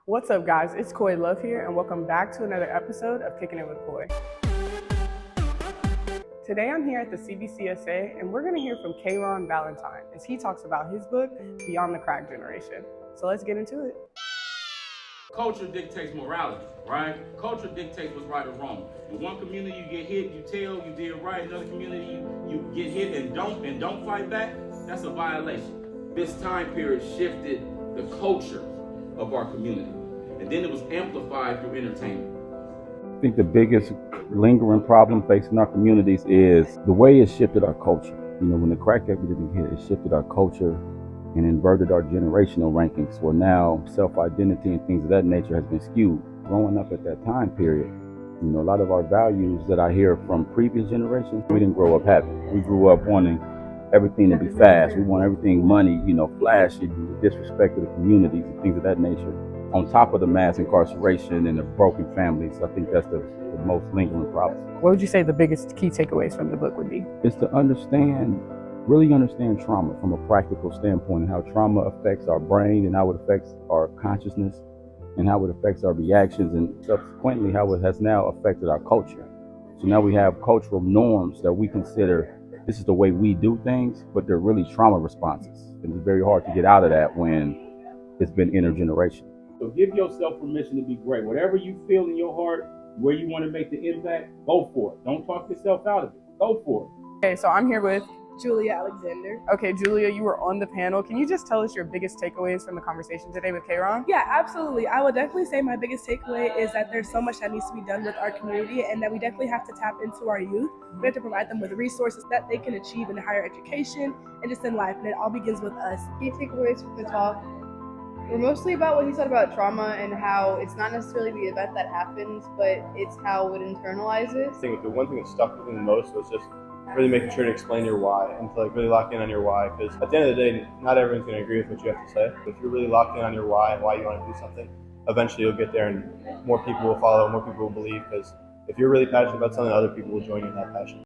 What's up, guys? It's Koi.love here, and welcome back to another episode of Kickin with Koi. Today I'm here at the CBCSA, and we're going to hear from K-Rahn Vallatine as he talks about his book, Beyond the Crack Generation. So let's get into it. Culture dictates morality, right? Culture dictates what's right or wrong. In one community, you get hit, you tell, you did right. In another community, you get hit and don't fight back. That's a violation. This time period shifted the culture of our community, and then it was amplified through entertainment. I think the biggest lingering problem facing our communities is the way it shifted our culture. You know, when the crack epidemic hit, it shifted our culture and inverted our generational rankings, where now self-identity and things of that nature has been skewed. Growing up at that time period, you know, a lot of our values that I hear from previous generations, we didn't grow up having. We grew up wanting everything to be fast. We want everything money, you know, flashy, disrespect to the communities and things of that nature. On top of the mass incarceration and the broken families, I think that's the most lingering problem. What would you say the biggest key takeaways from the book would be? It's to really understand trauma from a practical standpoint, and how trauma affects our brain and how it affects our consciousness and how it affects our reactions, and subsequently how it has now affected our culture. So now we have cultural norms that we consider this is the way we do things, but they're really trauma responses. And it's very hard to get out of that when it's been intergenerational. So give yourself permission to be great. Whatever you feel in your heart, where you want to make the impact, go for it. Don't talk yourself out of it. Go for it. Okay, so I'm here with Julia Alexander. Okay, Julia, you were on the panel. Can you just tell us your biggest takeaways from the conversation today with K-Rahn? Yeah, absolutely. I would definitely say my biggest takeaway is that there's so much that needs to be done with our community, and that we definitely have to tap into our youth. We have to provide them with resources that they can achieve in higher education and just in life, and it all begins with us. Key takeaways from the talk were mostly about what he said about trauma and how it's not necessarily the event that happens, but it's how it internalizes. I think the one thing that stuck with me the most was just really making sure to explain your why and to really lock in on your why, because at the end of the day, not everyone's going to agree with what you have to say. But if you're really locked in on your why and why you want to do something, eventually you'll get there and more people will follow, more people will believe, because if you're really passionate about something, other people will join you in that passion.